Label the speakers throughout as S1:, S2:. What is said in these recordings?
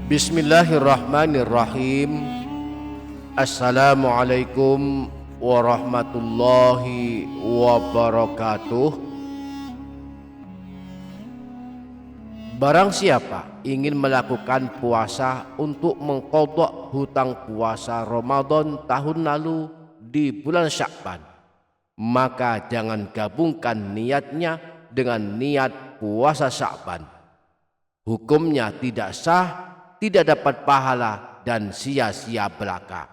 S1: Bismillahirrahmanirrahim. Assalamualaikum warahmatullahi wabarakatuh. Barang siapa ingin melakukan puasa untuk mengqadha hutang puasa Ramadan tahun lalu di bulan Sya'ban, maka jangan gabungkan niatnya dengan niat puasa Sya'ban. Hukumnya tidak sah, tidak dapat pahala dan sia-sia belaka.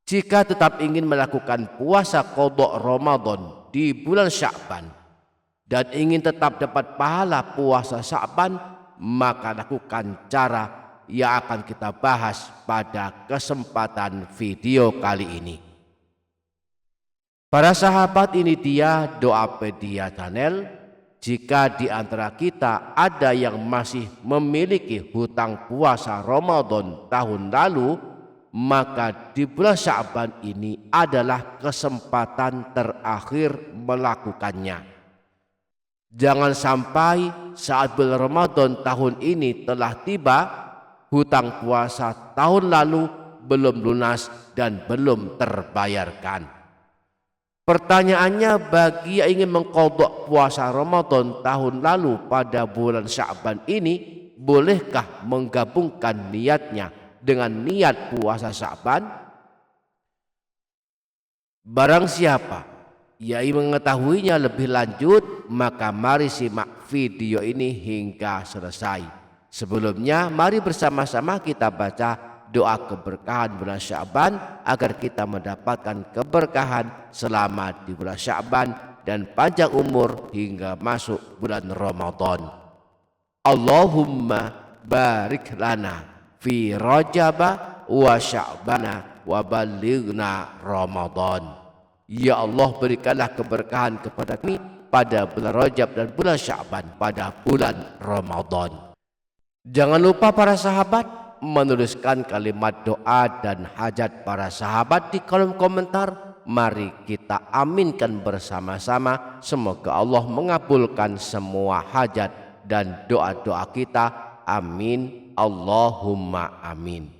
S1: Jika tetap ingin melakukan puasa qadha Ramadan di bulan Sya'ban dan ingin tetap dapat pahala puasa Sya'ban, maka lakukan cara yang akan kita bahas pada kesempatan video kali ini. Para sahabat, ini dia Doapedia Channel. Jika di antara kita ada yang masih memiliki hutang puasa Ramadan tahun lalu, maka di bulan Sya'ban ini adalah kesempatan terakhir melakukannya. Jangan sampai saat bulan Ramadan tahun ini telah tiba, hutang puasa tahun lalu belum lunas dan belum terbayarkan. Pertanyaannya, bagi yang ingin mengqadha puasa Ramadan tahun lalu pada bulan Sya'ban ini, bolehkah menggabungkan niatnya dengan niat puasa Sya'ban? Barang siapa yang mengetahuinya lebih lanjut, maka mari simak video ini hingga selesai. Sebelumnya, mari bersama-sama kita baca doa keberkahan bulan Sya'ban agar kita mendapatkan keberkahan selama di bulan Sya'ban dan panjang umur hingga masuk bulan Ramadan. Allahumma barik lana fi Rajaba wa Sya'bana wa balighna Ramadan. Ya Allah, berikanlah keberkahan kepada kami pada bulan Rajab dan bulan Sya'ban, pada bulan Ramadan. Jangan lupa para sahabat menuliskan kalimat doa dan hajat para sahabat di kolom komentar. Mari kita aminkan bersama-sama. Semoga Allah mengabulkan semua hajat dan doa-doa kita. Amin, Allahumma amin.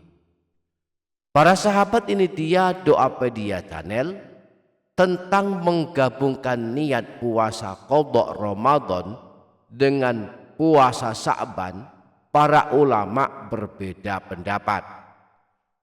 S1: Para sahabat, ini dia Doapedia Channel tentang menggabungkan niat puasa qadha Ramadan dengan puasa Sya'ban. Para ulama berbeda pendapat.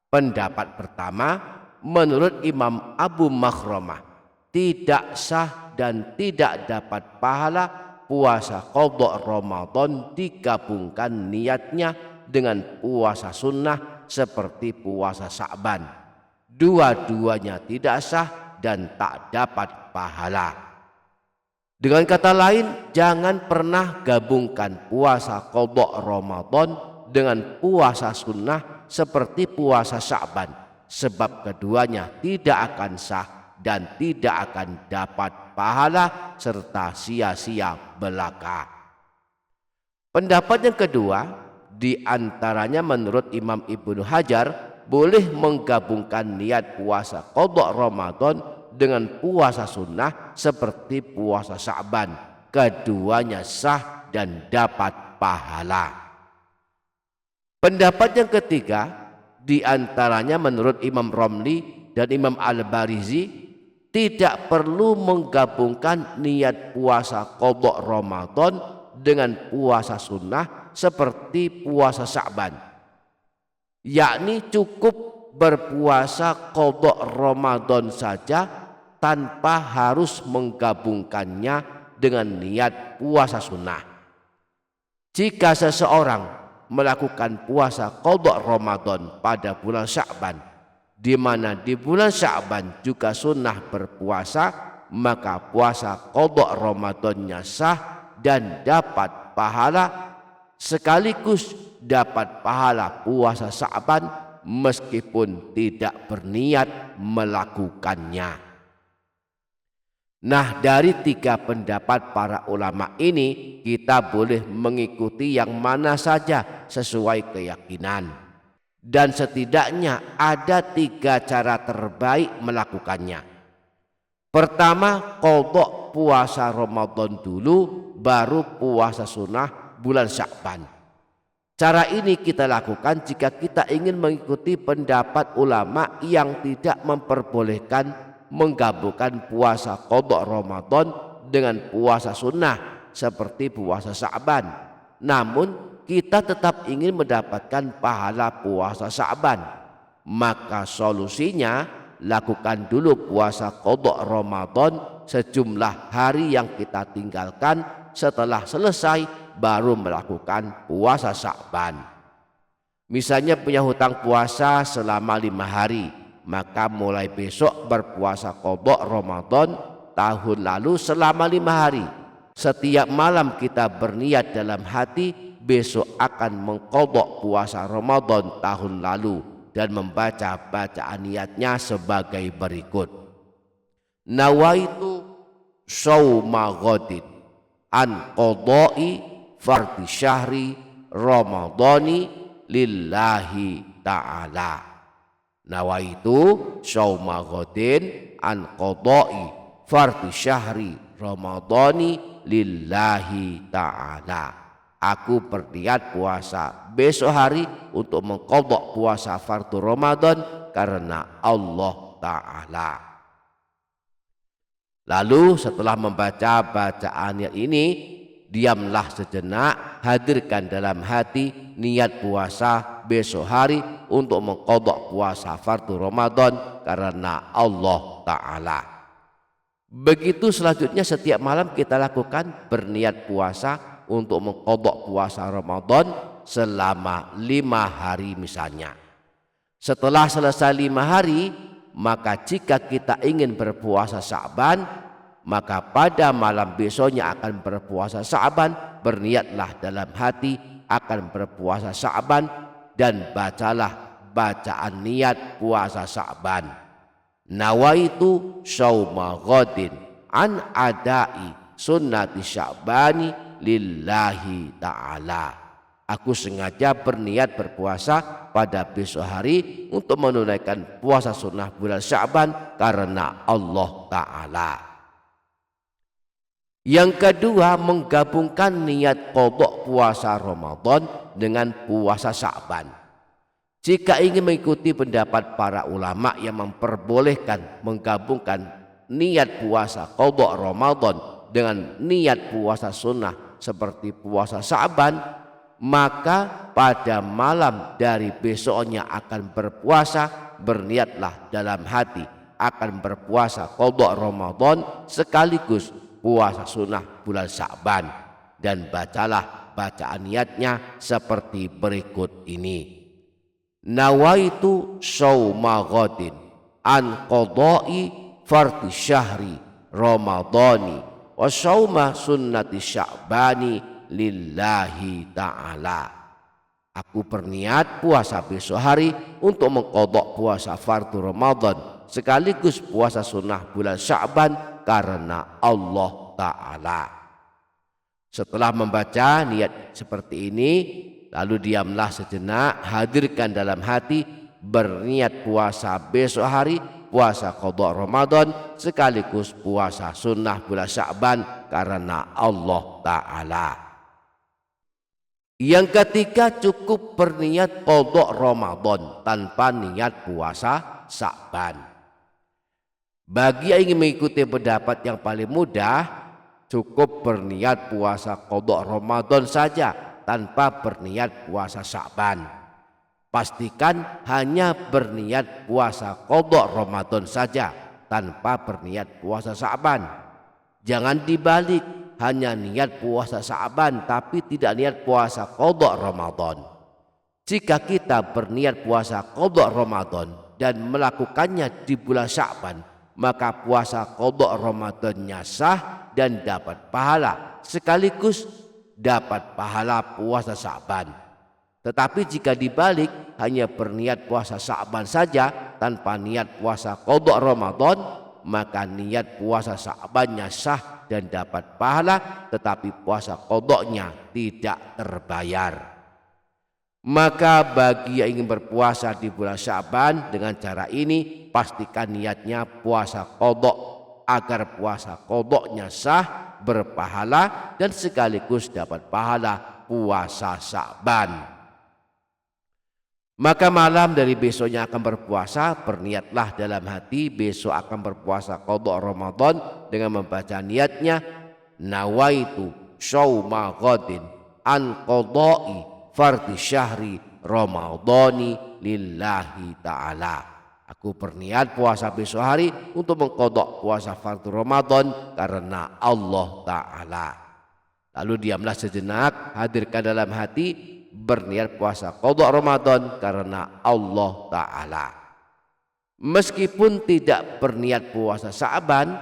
S1: Pendapat pertama, menurut Imam Abu Makhramah, tidak sah dan tidak dapat pahala puasa qadha Ramadan digabungkan niatnya dengan puasa sunnah seperti puasa Sya'ban. Dua-duanya tidak sah dan tak dapat pahala. Dengan kata lain, jangan pernah gabungkan puasa qadha Ramadan dengan puasa sunnah seperti puasa Sya'ban, sebab keduanya tidak akan sah dan tidak akan dapat pahala serta sia-sia belaka. Pendapat yang kedua, di antaranya menurut Imam Ibnu Hajar, boleh menggabungkan niat puasa qadha Ramadan dengan puasa sunnah seperti puasa Sya'ban. Keduanya sah dan dapat pahala. Pendapat yang ketiga, di antaranya menurut Imam Romli dan Imam Al-Barizi, tidak perlu menggabungkan niat puasa qadha Ramadan dengan puasa sunnah seperti puasa Sya'ban, yakni cukup berpuasa qadha Ramadan saja tanpa harus menggabungkannya dengan niat puasa sunnah. Jika seseorang melakukan puasa qadha Ramadan pada bulan Sya'ban, di mana di bulan Sya'ban juga sunnah berpuasa, maka puasa qadha Ramadannya sah dan dapat pahala, sekaligus dapat pahala puasa Sya'ban meskipun tidak berniat melakukannya. Nah, dari tiga pendapat para ulama ini, kita boleh mengikuti yang mana saja sesuai keyakinan. Dan setidaknya ada tiga cara terbaik melakukannya. Pertama, qadha puasa Ramadan dulu, baru puasa sunnah bulan Sya'ban. Cara ini kita lakukan jika kita ingin mengikuti pendapat ulama yang tidak memperbolehkan menggabungkan puasa qadha Ramadan dengan puasa sunnah seperti puasa Sya'ban. Namun kita tetap ingin mendapatkan pahala puasa Sya'ban. Maka solusinya, lakukan dulu puasa qadha Ramadan sejumlah hari yang kita tinggalkan. Setelah selesai baru melakukan puasa Sya'ban. Misalnya punya hutang puasa selama 5 hari, maka mulai besok berpuasa qadha Ramadan tahun lalu selama 5 hari. Setiap malam kita berniat dalam hati besok akan mengqadha puasa Ramadan tahun lalu dan membaca bacaan niatnya sebagai berikut. Nawaitu shauma ghadin an qadha'i fardhi syahri ramadhani lillahi ta'ala. Nawaitu shauma ghadin an qadha'i fardhi syahri ramadhani lillahi ta'ala. Aku berniat puasa besok hari untuk mengqadha puasa fardu Ramadan karena Allah Ta'ala. Lalu setelah membaca bacaan niat ini, diamlah sejenak, hadirkan dalam hati niat puasa besok hari untuk mengqadha puasa fardu Ramadan karena Allah Ta'ala. Begitu selanjutnya setiap malam kita lakukan berniat puasa untuk mengqadha puasa Ramadan selama 5 hari misalnya. Setelah selesai 5 hari, maka jika kita ingin berpuasa Sya'ban, maka pada malam besoknya akan berpuasa Sya'ban, berniatlah dalam hati akan berpuasa Sya'ban dan bacalah bacaan niat puasa Sya'ban. Nawaitu shauma ghadin an adai sunnati Sya'bani lillahi ta'ala. Aku sengaja berniat berpuasa pada besok hari untuk menunaikan puasa sunnah bulan Sya'ban karena Allah Ta'ala. Yang kedua, menggabungkan niat qadha puasa Ramadan dengan puasa Sya'ban. Jika ingin mengikuti pendapat para ulama yang memperbolehkan menggabungkan niat puasa qadha Ramadan dengan niat puasa sunnah seperti puasa Sya'ban, maka pada malam dari besoknya akan berpuasa, berniatlah dalam hati akan berpuasa qadha Ramadan sekaligus puasa sunnah bulan Sya'ban dan bacalah bacaan niatnya seperti berikut ini. Nawaitu shauma ghadin an qadha'i fardhi syahri ramadhani wa shauma sunnati sya'bani lillahi ta'ala. Aku berniat puasa besok hari untuk mengqadha puasa fardu Ramadan sekaligus puasa sunnah bulan Sya'ban karena Allah Ta'ala. Setelah membaca niat seperti ini, lalu diamlah sejenak, hadirkan dalam hati berniat puasa besok hari puasa qadha Ramadan sekaligus puasa sunnah bulan Sya'ban karena Allah Ta'ala. Yang ketiga, cukup berniat qadha Ramadan tanpa niat puasa Sya'ban. Bagi yang ingin mengikuti pendapat yang paling mudah, cukup berniat puasa qadha Ramadan saja tanpa berniat puasa Sya'ban. Pastikan hanya berniat puasa qadha Ramadan saja tanpa berniat puasa Sya'ban. Jangan dibalik, hanya niat puasa Sya'ban tapi tidak niat puasa qadha Ramadan. Jika kita berniat puasa qadha Ramadan dan melakukannya di bulan Sya'ban, maka puasa qadha Ramadannya sah dan dapat pahala sekaligus dapat pahala puasa Sya'ban. Tetapi jika dibalik, hanya berniat puasa Sya'ban saja tanpa niat puasa qadha Ramadan, maka niat puasa Sya'bannya sah dan dapat pahala, tetapi puasa qadhanya tidak terbayar. Maka bagi yang ingin berpuasa di bulan Sya'ban dengan cara ini, pastikan niatnya puasa qadha agar puasa qadhanya sah, berpahala dan sekaligus dapat pahala puasa Sya'ban. Maka malam dari besoknya akan berpuasa, berniatlah dalam hati besok akan berpuasa qadha Ramadan dengan membaca niatnya, nawaitu syauma ghadin an qadai fardhi syahri ramadhani lillahi ta'ala. Aku berniat puasa besok hari untuk mengqadha puasa fardhu Ramadan karena Allah Ta'ala. Lalu diamlah sejenak, hadirkan dalam hati berniat puasa qadha Ramadan karena Allah Ta'ala. Meskipun tidak berniat puasa Sya'ban,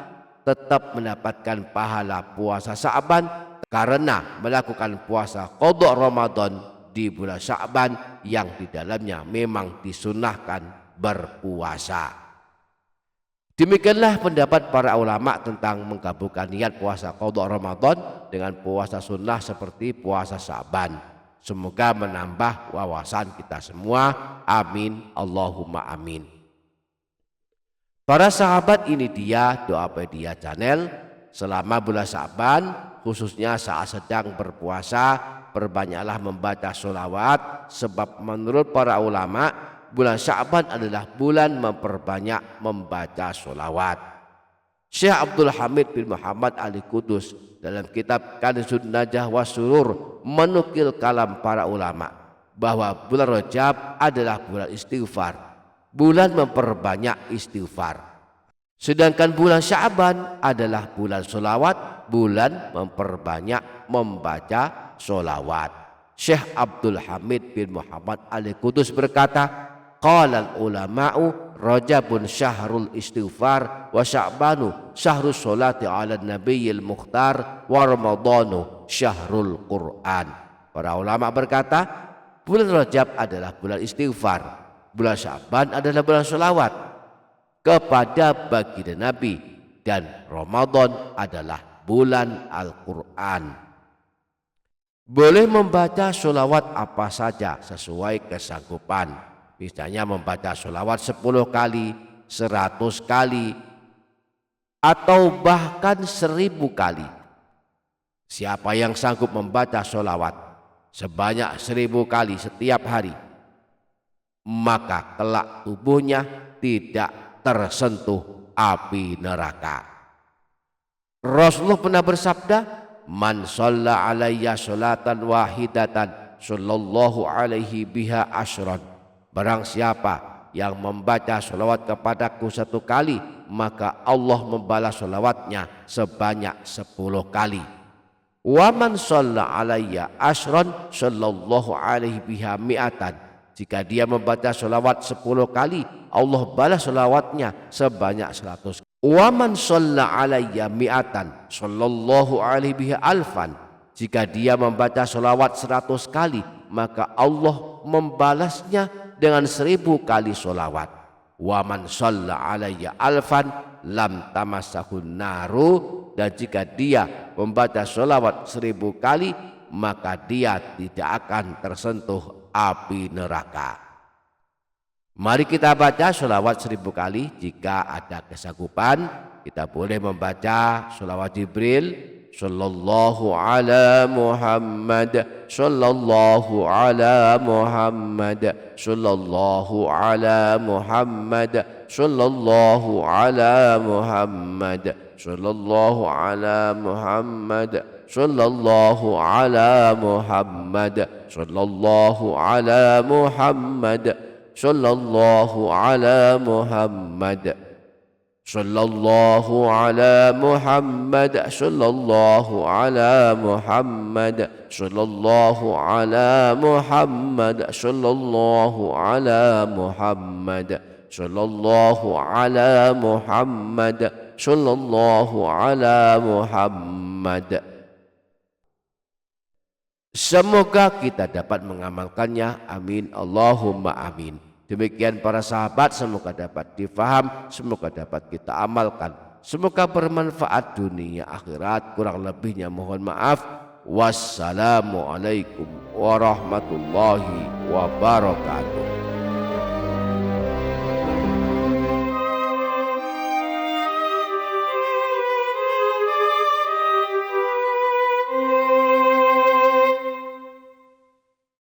S1: tetap mendapatkan pahala puasa Sya'ban karena melakukan puasa qadha Ramadan di bulan Sya'ban yang di dalamnya memang disunnahkan berpuasa. Demikianlah pendapat para ulama tentang menggabungkan niat puasa qadha Ramadan dengan puasa sunnah seperti puasa Sya'ban. Semoga menambah wawasan kita semua. Amin. Allahumma amin. Para sahabat, ini dia Doapedia Channel. Selama bulan Sya'ban, khususnya saat sedang berpuasa, perbanyaklah membaca sholawat, sebab menurut para ulama bulan Sya'ban adalah bulan memperbanyak membaca sholawat. Syekh Abdul Hamid bin Muhammad Ali Kudus dalam kitab Kanzun Najah wa Surur menukil kalam para ulama bahwa bulan Rajab adalah bulan istighfar, bulan memperbanyak istighfar. Sedangkan bulan Sya'ban adalah bulan sholawat, bulan memperbanyak membaca sholawat. Syekh Abdul Hamid bin Muhammad Ali Kudus berkata, qala ulama'u Rajabun syahrul istighfar wa Sya'banu syahrus sholati ala nabiyil mukhtar wa Ramadhanu syahrul Qur'an. Para ulama berkata, bulan Rajab adalah bulan istighfar, bulan Sya'ban adalah bulan sholawat kepada baginda Nabi, dan Ramadan adalah bulan Al-Quran. Boleh membaca sholawat apa saja sesuai kesanggupan. Misalnya membaca sholawat 10 kali, 100 kali, atau bahkan 1000 kali. Siapa yang sanggup membaca sholawat sebanyak 1000 kali setiap hari, maka kelak tubuhnya tidak tersentuh api neraka. Rasulullah pernah bersabda, man shalla alayya sholatan wahidatan sallallahu alaihi biha asyran. Barang siapa yang membaca sholawat kepadaku 1 kali, maka Allah membalas sholawatnya sebanyak 10 kali. Wa man shalla alayya asyran sallallahu alaihi biha mi'atan. Jika dia membaca sholawat 10 kali, Allah balas sholawatnya sebanyak 100. Wa man shalla alayya mi'atan sallallahu alaihi biha alfan. Jika dia membaca sholawat 100 kali, maka Allah membalasnya dengan 1000 kali sholawat. Wa man shalla alayya alfan lam tamassahun naru. Dan jika dia membaca sholawat 1000 kali, maka dia tidak akan tersentuh api neraka. Mari kita baca sholawat 1000 kali. Jika ada kesanggupan, kita boleh membaca sholawat Jibril, sallallahu ala Muhammad, sallallahu ala Muhammad, sallallahu ala Muhammad, sallallahu ala Muhammad, sallallahu ala Muhammad, sallallahu ala Muhammad, sallallahu ala Muhammad, sallallahu ala Muhammad, sallallahu ala Muhammad, sallallahu ala Muhammad, sallallahu ala Muhammad, sallallahu ala Muhammad, sallallahu ala Muhammad, sallallahu ala Muhammad. Semoga kita dapat mengamalkannya. Amin. Allahumma amin. Demikian para sahabat, semoga dapat difaham, semoga dapat kita amalkan, semoga bermanfaat dunia akhirat. Kurang lebihnya mohon maaf. Wassalamualaikum warahmatullahi wabarakatuh.